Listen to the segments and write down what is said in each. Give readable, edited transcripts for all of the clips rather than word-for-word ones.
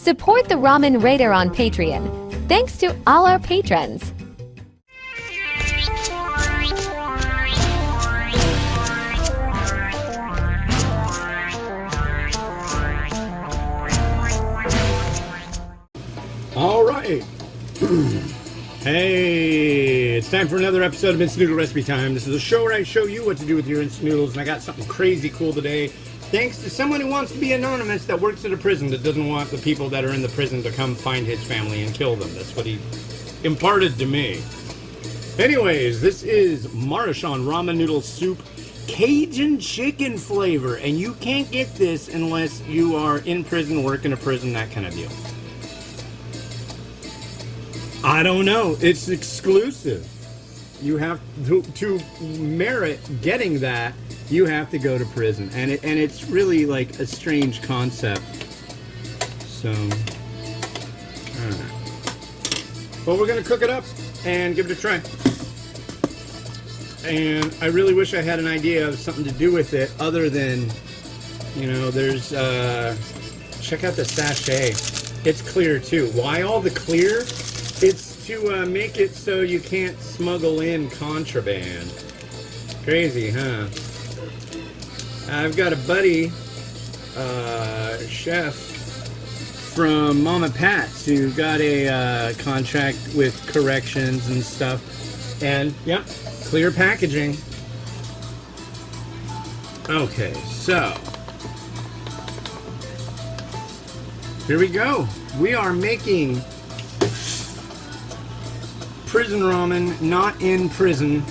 Support the Ramen Raider on Patreon. Thanks to all our patrons. All right. Hey, it's time for another episode of Instant Noodle Recipe Time. This is a show where I show you what to do with your instant noodles, and I got something crazy cool today. Thanks to someone who wants to be anonymous that works at a prison that doesn't want the people that are in the prison to come find his family and kill them. That's what he imparted to me. Anyways, this is Maruchan ramen noodle soup, Cajun chicken flavor, and you can't get this unless you are in prison, work in a prison, that kind of deal. I don't know. It's exclusive. You have to merit getting that. You have to go to prison, and it's really like a strange concept. So, all right. Well, we're gonna cook it up and give it a try. And I really wish I had an idea of something to do with it, other than, you know, there's check out the sachet. It's clear too. Why all the clear? It's to make it so you can't smuggle in contraband. Crazy, huh? I've got a buddy, chef from Mama Pat's, who got a contract with corrections and stuff. And, yep, clear packaging. Okay, so here we go. We are making prison ramen, not in prison.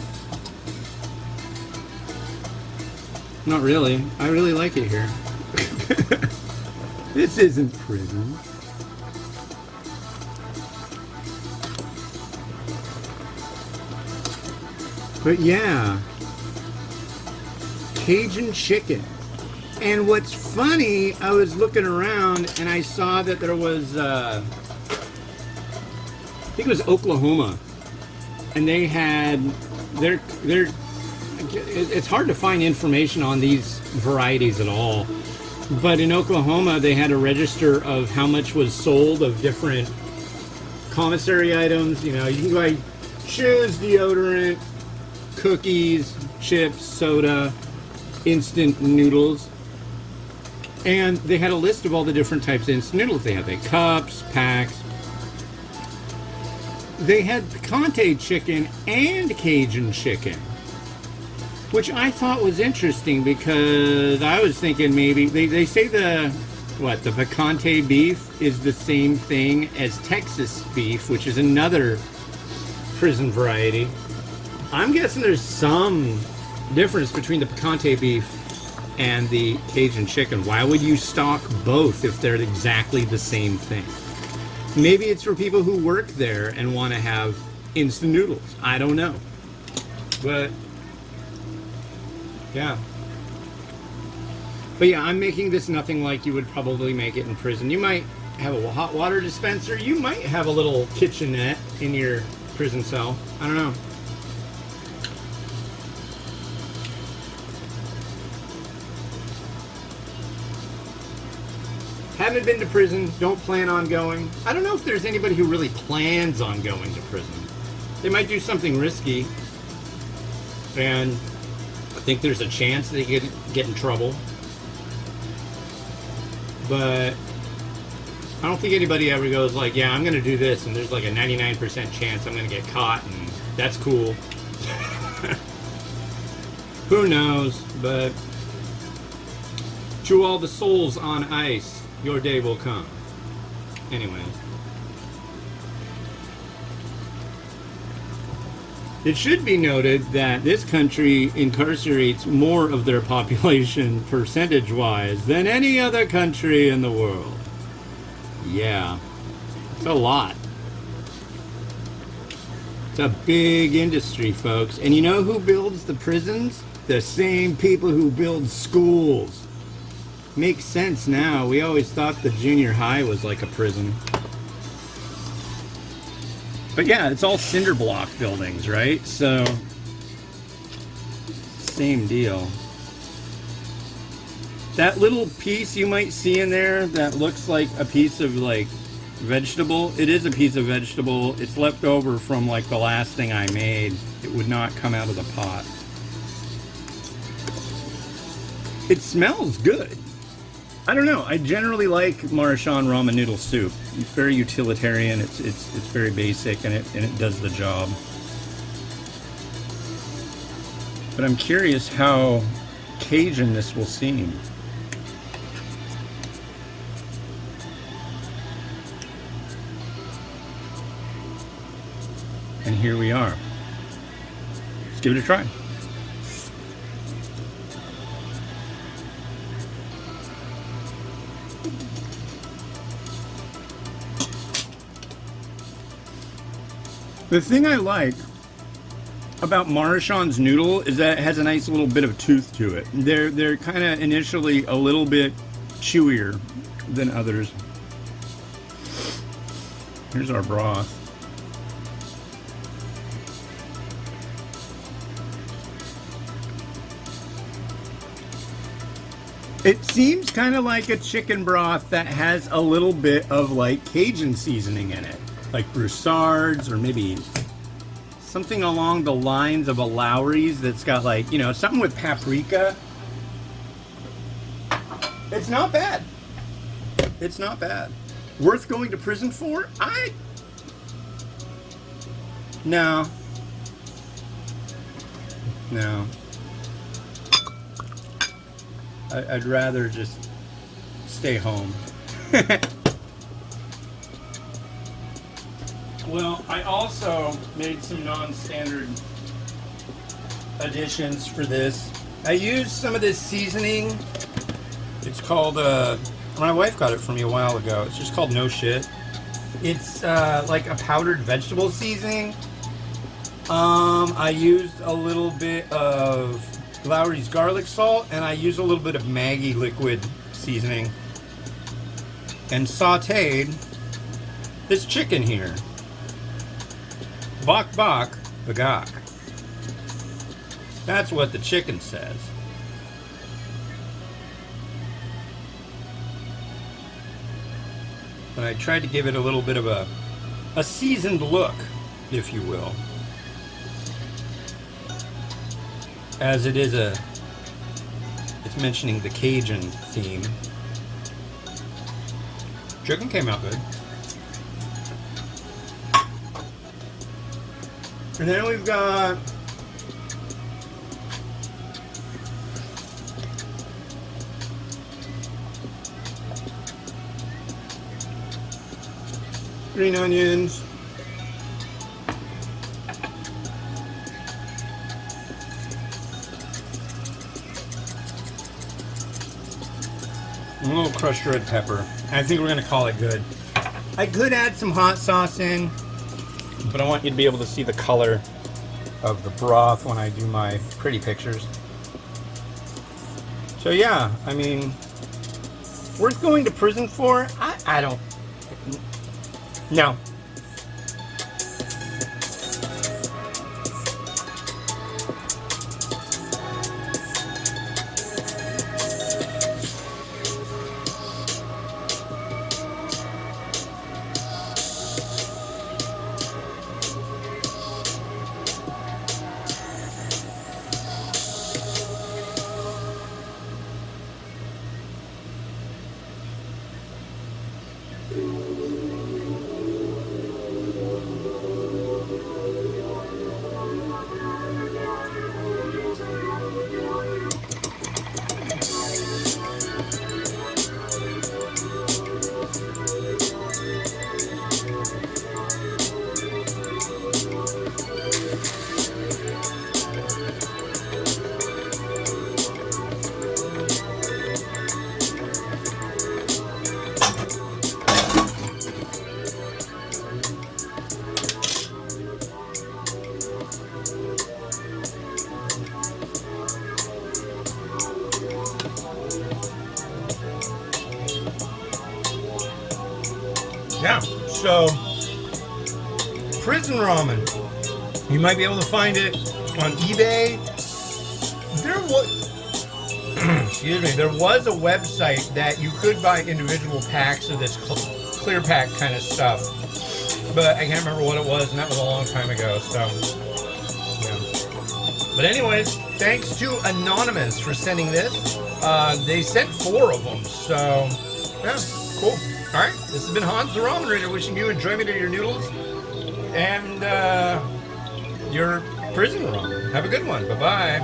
Not really. I really like it here. This isn't prison. But yeah, Cajun chicken. And what's funny, I was looking around and I saw that there was, I think it was Oklahoma. And they had it's hard to find information on these varieties at all, but in Oklahoma they had a register of how much was sold of different commissary items. You know, you can buy shoes, deodorant, cookies, chips, soda, instant noodles, and they had a list of all the different types of instant noodles. They had the cups, packs. They had picante chicken and Cajun chicken, which I thought was interesting because I was thinking maybe they say the picante beef is the same thing as Texas beef, which is another prison variety. I'm guessing there's some difference between the picante beef and the Cajun chicken. Why would you stock both if they're exactly the same thing? Maybe it's for people who work there and want to have instant noodles. I don't know. But yeah. But yeah, I'm making this nothing like you would probably make it in prison. You might have a hot water dispenser. You might have a little kitchenette in your prison cell. I don't know. Haven't been to prison, don't plan on going. I don't know if there's anybody who really plans on going to prison. They might do something risky, and I think there's a chance they could get in trouble. But I don't think anybody ever goes like, yeah, I'm going to do this, and there's like a 99% chance I'm going to get caught, and that's cool. Who knows, but to all the souls on ice, your day will come. Anyways. It should be noted that this country incarcerates more of their population percentage-wise than any other country in the world. Yeah. It's a lot. It's a big industry, folks. And you know who builds the prisons? The same people who build schools. Makes sense now. We always thought the junior high was like a prison. But yeah, it's all cinder block buildings, right? So, same deal. That little piece you might see in there that looks like a piece of like vegetable, it is a piece of vegetable. It's left over from like the last thing I made. It would not come out of the pot. It smells good. I don't know. I generally like Maruchan ramen noodle soup. It's very utilitarian. It's very basic, and it does the job. But I'm curious how Cajun this will seem. And here we are. Let's give it a try. The thing I like about Maruchan's noodle is that it has a nice little bit of tooth to it. They're kind of initially a little bit chewier than others. Here's our broth. It seems kind of like a chicken broth that has a little bit of like Cajun seasoning in it. Like Broussard's or maybe something along the lines of a Lowry's that's got like, you know, something with paprika. It's not bad. It's not bad. Worth going to prison for? No. No. I'd rather just stay home. Well, I also made some non-standard additions for this. I used some of this seasoning. It's called, my wife got it for me a while ago. It's just called No Shit. It's like a powdered vegetable seasoning. I used a little bit of Lowry's garlic salt, and I used a little bit of Maggi liquid seasoning. And sauteed this chicken here. Bok bok bagak. That's what the chicken says. But I tried to give it a little bit of a seasoned look, if you will. As it is it's mentioning the Cajun theme. Chicken came out good. And then we've got green onions, a little crushed red pepper. I think we're gonna call it good. I could add some hot sauce in, but I want you to be able to see the color of the broth when I do my pretty pictures. So yeah, I mean, worth going to prison for? I don't. No. Yeah, so prison ramen. You might be able to find it on eBay. There was excuse me, there was a website that you could buy individual packs of this clear pack kind of stuff, but I can't remember what it was, and that was a long time ago, so, yeah. But anyways, thanks to Anonymous for sending this. They sent 4 of them, so, yeah, cool. All right, this has been Hans the Ramen Raider, wishing you enjoyment of your noodles and your prison ramen. Have a good one. Bye-bye.